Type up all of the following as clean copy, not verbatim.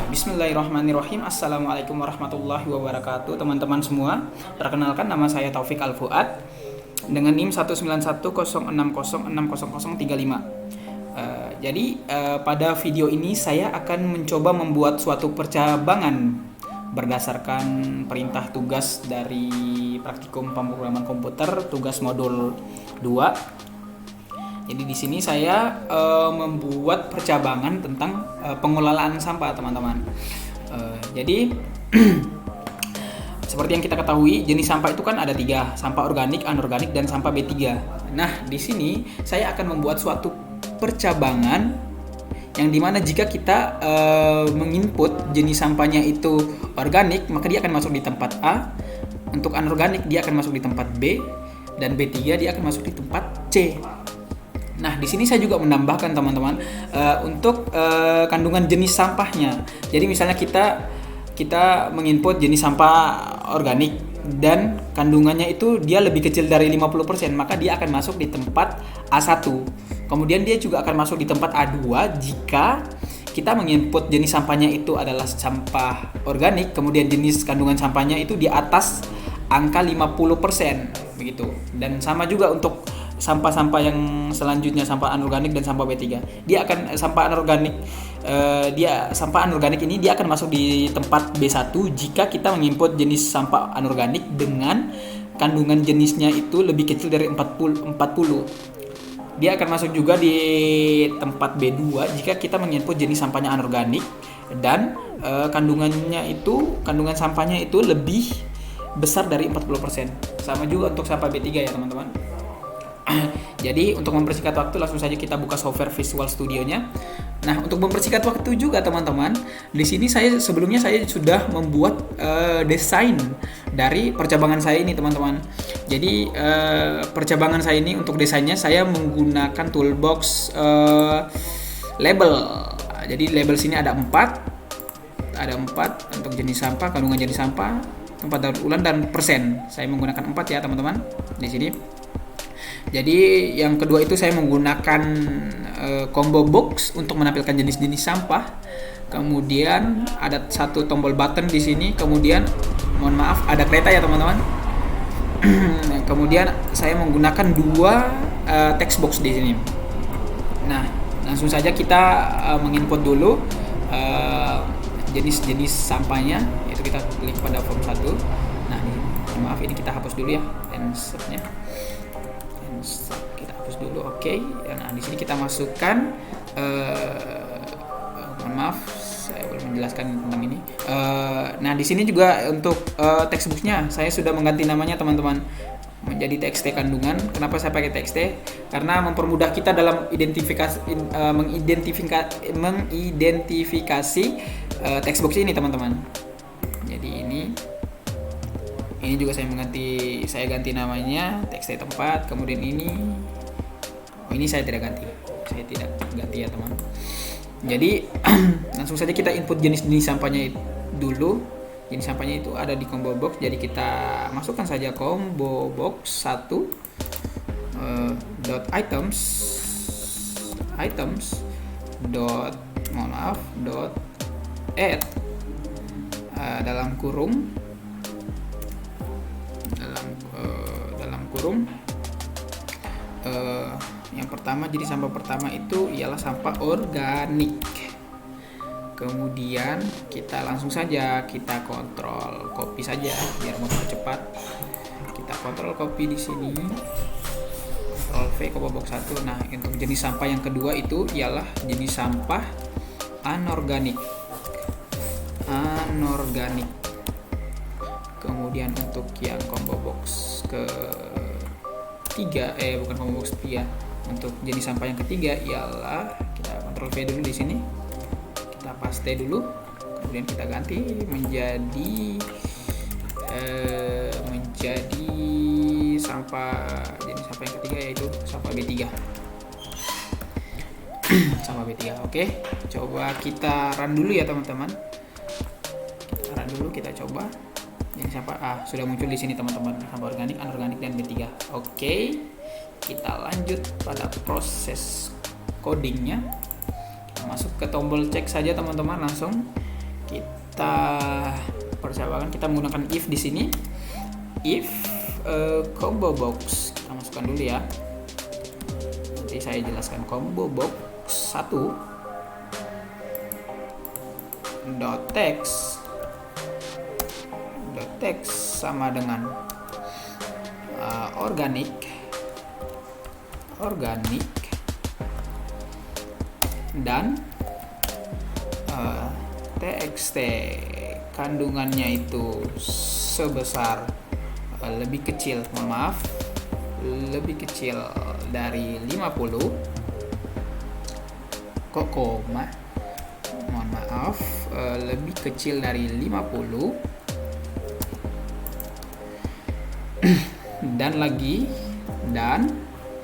Bismillahirrahmanirrahim. Assalamualaikum warahmatullahi wabarakatuh. Teman-teman semua, perkenalkan nama saya Taufik Al-Fuad dengan NIM 19106060035. Pada video ini saya akan mencoba membuat suatu percabangan berdasarkan perintah tugas dari praktikum pemrograman komputer tugas modul 2. Jadi di sini saya membuat percabangan tentang pengelolaan sampah, teman-teman. Jadi seperti yang kita ketahui, jenis sampah itu kan ada 3, sampah organik, anorganik, dan sampah B3. Nah, di sini saya akan membuat suatu percabangan yang dimana jika kita menginput jenis sampahnya itu organik, maka dia akan masuk di tempat A. Untuk anorganik dia akan masuk di tempat B, dan B3 dia akan masuk di tempat C. Nah, di sini saya juga menambahkan, teman-teman, untuk kandungan jenis sampahnya. Jadi misalnya kita menginput jenis sampah organik dan kandungannya itu dia lebih kecil dari 50%, maka dia akan masuk di tempat A1. Kemudian dia juga akan masuk di tempat A2 jika kita menginput jenis sampahnya itu adalah sampah organik, kemudian jenis kandungan sampahnya itu di atas angka 50%, begitu. Dan sama juga untuk sampah-sampah yang selanjutnya, sampah anorganik dan sampah B3. Sampah anorganik ini dia akan masuk di tempat B1 jika kita menginput jenis sampah anorganik dengan kandungan jenisnya itu lebih kecil dari 40. Dia akan masuk juga di tempat B2 jika kita menginput jenis sampahnya anorganik dan kandungan sampahnya itu lebih besar dari 40%. Sama juga untuk sampah B3 ya, teman-teman. Jadi untuk mempersingkat waktu, langsung saja kita buka software Visual Studio-nya. Nah, untuk mempersingkat waktu juga, teman-teman, di sini sebelumnya saya sudah membuat desain dari percabangan saya ini, teman-teman. Jadi percabangan saya ini untuk desainnya saya menggunakan toolbox label. Jadi label sini ada 4 untuk jenis sampah, kandungan jenis sampah, tempat daur ulang, dan persen. Saya menggunakan 4 ya, teman-teman, di sini. Jadi yang kedua itu saya menggunakan combo box untuk menampilkan jenis-jenis sampah. Kemudian ada satu tombol button di sini. Kemudian mohon maaf ada kereta ya, teman-teman. Kemudian saya menggunakan 2 text box di sini. Nah, langsung saja kita menginput dulu jenis-jenis sampahnya. Itu kita klik pada form 1. Nah, maaf ini kita hapus dulu ya insertnya. Kita hapus dulu, oke. Nah, di sini kita masukkan mohon maaf saya belum menjelaskan tentang ini. Nah, di sini juga untuk textbooknya saya sudah mengganti namanya, teman-teman, menjadi TXT kandungan. Kenapa saya pakai TXT? Karena mempermudah kita dalam mengidentifikasi textbook ini, teman-teman. Jadi ini juga saya ganti namanya TXT tempat. Kemudian ini saya tidak ganti ya, teman. Jadi langsung saja kita input jenis sampahnya dulu. Jenis sampahnya itu ada di combo box. Jadi kita masukkan saja combo box 1 dot add dalam kurung yang pertama, jadi sampah pertama itu ialah sampah organik. Kemudian kita langsung saja kita kontrol copy saja biar mempercepat. Kita kontrol copy di sini, Ctrl V, combo box 1. Nah, untuk jenis sampah yang kedua itu ialah jenis sampah anorganik. Kemudian untuk yang combo box ketiga, bukan combo box 3. Untuk jenis sampah yang ketiga ialah kita Ctrl V dulu di sini. Kita paste dulu. Kemudian kita ganti menjadi jenis sampah yang ketiga, yaitu sampah B3. Sampah B3. Oke. Coba kita run dulu ya, teman-teman. Kita coba. Jenis sampah sudah muncul di sini, teman-teman. Sampah organik, anorganik, dan B3. Oke. Kita lanjut pada proses codingnya. Kita masuk ke tombol cek saja, teman-teman, langsung kita percobakan, kita menggunakan if di sini. If combo box, kita masukkan dulu ya. Nanti saya jelaskan. Combo box 1 dot text sama dengan organic dan txt kandungannya itu sebesar lebih kecil dari 50 lebih kecil dari 50 dan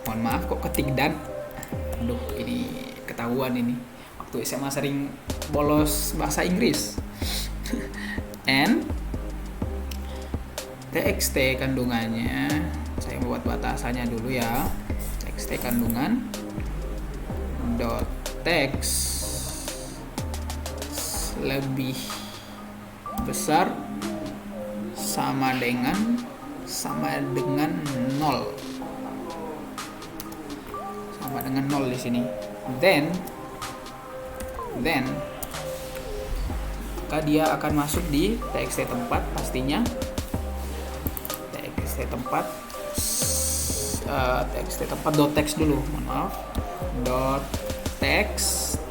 mohon maaf kok ketik dan, aduh ini ketahuan ini waktu SMA sering bolos bahasa Inggris. And txt kandungannya, saya buat batasannya dulu ya. Txt kandungan dot text lebih besar sama dengan 0. Sama dengan 0 di sini. Then maka dia akan masuk di txt tempat pastinya. txt tempat dot text dulu, mohon maaf. Dot text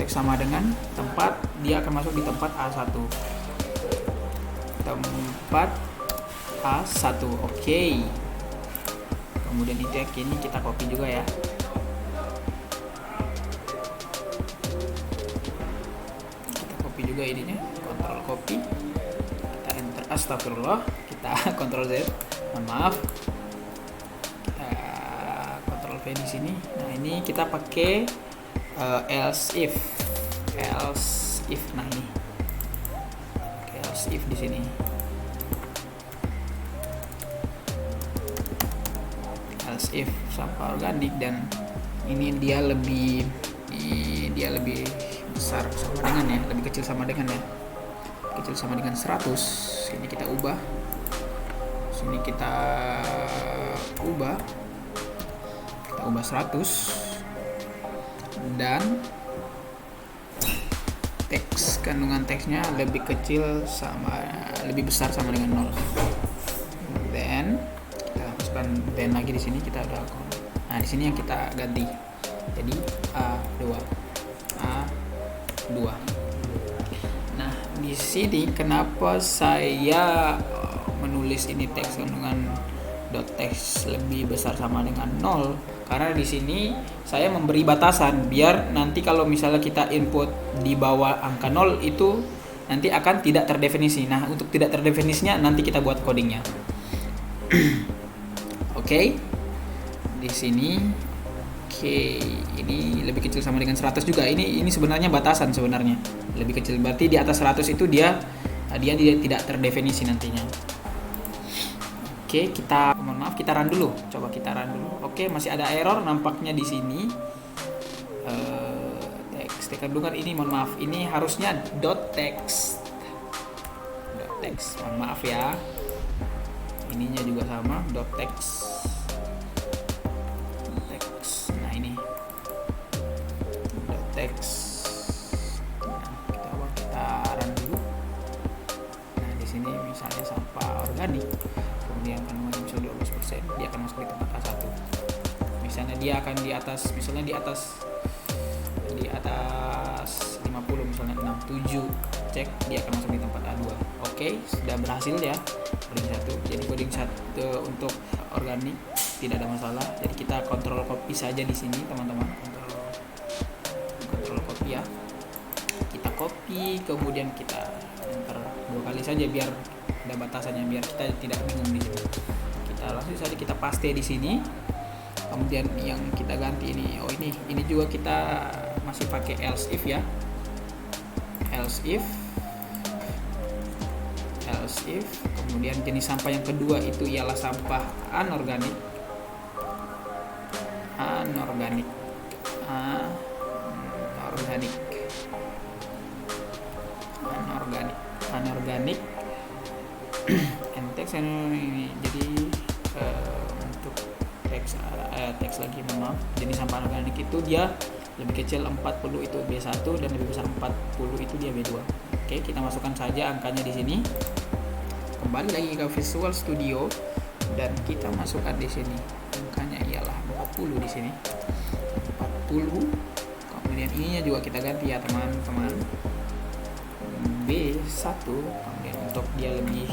sama dengan tempat, dia akan masuk di tempat A1. Oke. Kemudian itu ya, kini kita copy juga ya. Kita copy juga ininya, Ctrl copy. Kita enter, astagfirullah, kita Ctrl Z. Mohon maaf. Kita Ctrl V di sini. Nah, ini kita pakai else if. Nah ini. Else if di sini. Else if sampah organik, dan ini dia lebih besar sama dengan ya, lebih kecil sama dengan 100. Ini kita ubah. Sini kita ubah 100, dan kandungan teksnya lebih besar sama dengan 0. Then kita masukkan then lagi di sini, kita udah. Nah, di sini yang kita ganti. Jadi A2. Nah, di sini kenapa saya menulis ini teks kandungan dot text lebih besar sama dengan 0? Karena di sini saya memberi batasan biar nanti kalau misalnya kita input di bawah angka 0 itu nanti akan tidak terdefinisi. Nah, untuk tidak terdefinisinya nanti kita buat codingnya. Oke. Di sini ini lebih kecil sama dengan 100 juga. Ini sebenarnya batasan sebenarnya. Lebih kecil berarti di atas 100 itu dia tidak terdefinisi nantinya. Oke, mohon maaf, kita run dulu. Coba kita run dulu. Oke, masih ada error nampaknya di sini. Teks kandungan ini, mohon maaf, ini harusnya .text. Mohon maaf ya. Ininya juga sama, .text. Nah, ini .text. Nah, kita run dulu. Nah, di sini misalnya sampah organik. Dia akan masuk 12%, dia akan masuk di tempat A1. Misalnya dia akan di atas 50, misalnya 67, cek dia akan masuk di tempat A2. Oke, sudah berhasil ya coding 1. Jadi coding 1 untuk organik tidak ada masalah. Jadi kita kontrol copy saja di sini, teman-teman. Kontrol copy ya. Kita copy, kemudian kita enter 2 kali saja biar ada batasannya, biar kita tidak bingung di sini. Kita langsung saja kita paste di sini. Kemudian yang kita ganti ini, ini juga kita masih pakai else if ya. Else if. Kemudian jenis sampah yang kedua itu ialah sampah anorganik. Anorganik. anorganik and text ini. Jadi untuk teks lagi, maaf, jenis sampah anorganik itu dia lebih kecil 40 itu B1 dan lebih besar 40 itu dia B2. Oke, kita masukkan saja angkanya di sini. Kembali lagi ke Visual Studio dan kita masukkan di sini angkanya ialah 40 di sini. 40. Kemudian ininya juga kita ganti ya teman-teman. B1, kemudian untuk dia lebih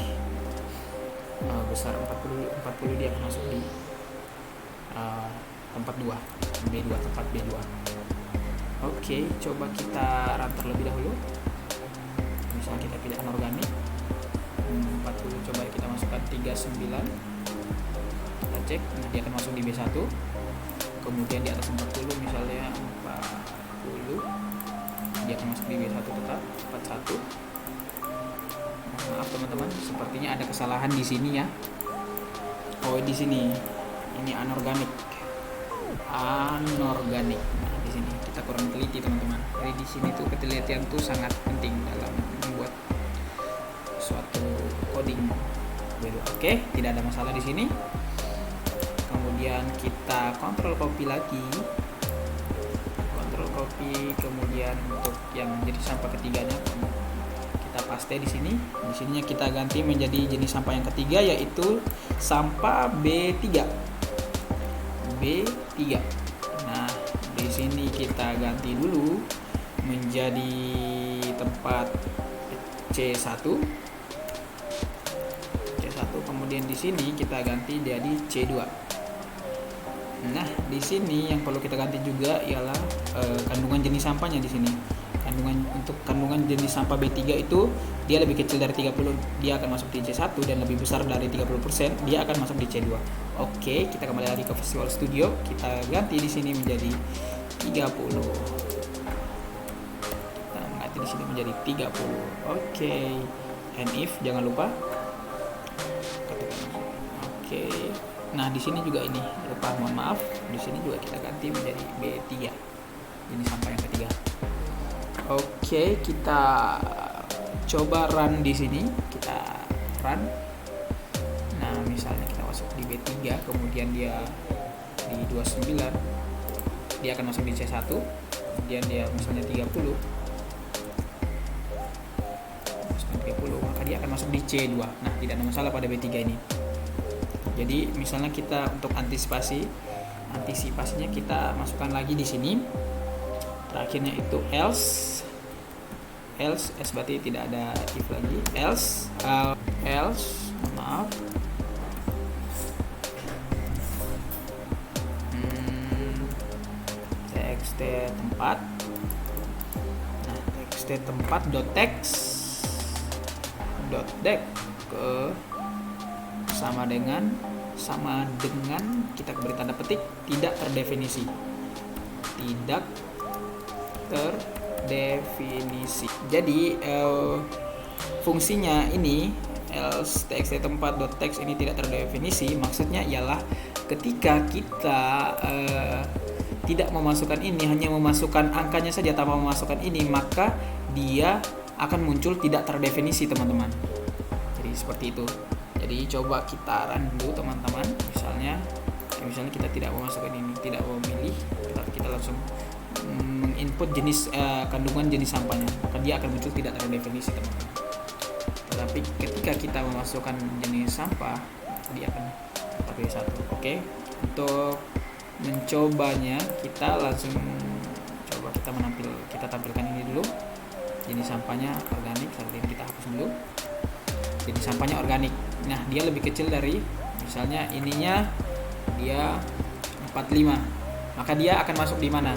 besar 40 dia akan masuk di tempat 2, B2, tempat B2. Oke, coba kita run terlebih dahulu. Misalnya kita pilih anorganik 40, coba kita masukkan 39, kita cek, nah dia akan masuk di B1. Kemudian di atas 40 misalnya 40, dia akan masuk di B1 tetap 41. Maaf teman-teman, sepertinya ada kesalahan di sini ya. Oh, di sini ini anorganik. Nah, di sini kita kurang teliti teman-teman. Jadi di sini tuh ketelitian tuh sangat penting dalam membuat suatu coding. Oke, tidak ada masalah di sini. Kemudian kita kontrol copy lagi. Kontrol copy, kemudian untuk yang jadi sampah ketiganya kita paste di sini. Di sininya kita ganti menjadi jenis sampah yang ketiga, yaitu sampah B3. Nah, di sini kita ganti dulu menjadi tempat C1. Kemudian di sini kita ganti jadi C2. Nah, di sini yang perlu kita ganti juga ialah kandungan jenis sampahnya di sini. Untuk kandungan jenis sampah B3 itu dia lebih kecil dari 30, dia akan masuk di C1, dan lebih besar dari 30%, dia akan masuk di C2. Oke, kita kembali lagi ke Visual Studio. Kita ganti di sini menjadi 30. Kita ganti di sini menjadi 30. Oke. And if jangan lupa. Oke. Nah, di sini juga ini lupa, mohon maaf. Di sini juga kita ganti menjadi B3. Ini sampah yang ketiga. Oke, kita coba run di sini. Kita run. Nah, misalnya kita masuk di B3, kemudian dia di 29, dia akan masuk di C1. Kemudian dia misalnya 30, maka dia akan masuk di C2. Nah, tidak ada masalah pada B3 ini. Jadi misalnya kita untuk antisipasinya kita masukkan lagi di sini. Terakhirnya itu else berarti tidak ada if lagi. Else, maaf. Txt tempat. Nah, txt tempat .text sama dengan kita beri tanda petik tidak terdefinisi. Jadi fungsinya ini else txt tempat.text ini tidak terdefinisi, maksudnya ialah ketika kita tidak memasukkan ini, hanya memasukkan angkanya saja tanpa memasukkan ini, maka dia akan muncul tidak terdefinisi teman-teman. Jadi seperti itu. Jadi coba kita run dulu teman-teman. Misalnya kita tidak memasukkan ini, tidak memilih, kita langsung menginput jenis kandungan jenis sampahnya, maka dia akan muncul tidak terdefinisi teman-teman. Tetapi ketika kita memasukkan jenis sampah, dia akan pakai satu. Oke, untuk mencobanya kita langsung coba kita tampilkan ini dulu. Jenis sampahnya organik, saat ini kita hapus dulu. Jenis sampahnya organik. Nah, dia lebih kecil dari misalnya ininya dia 45, maka dia akan masuk di mana?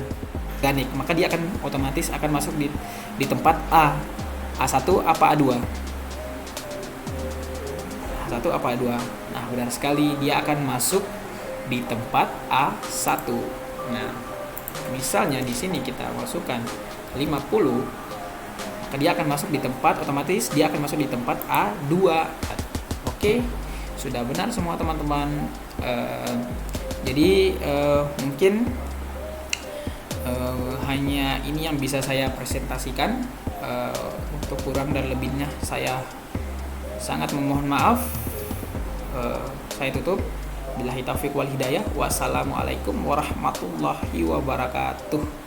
Organik, maka dia akan otomatis akan masuk di tempat A1 apa A2? A1 apa A2? Nah, benar sekali, dia akan masuk di tempat A1. Nah, misalnya di sini kita masukkan 50, maka dia akan masuk di tempat, otomatis dia akan masuk di tempat A2. Oke, sudah benar semua teman-teman. Jadi mungkin Hanya ini yang bisa saya presentasikan. Untuk kurang dan lebihnya saya sangat memohon maaf. Saya tutup. Billahi taufiq wal hidayah. Wassalamualaikum warahmatullahi wabarakatuh.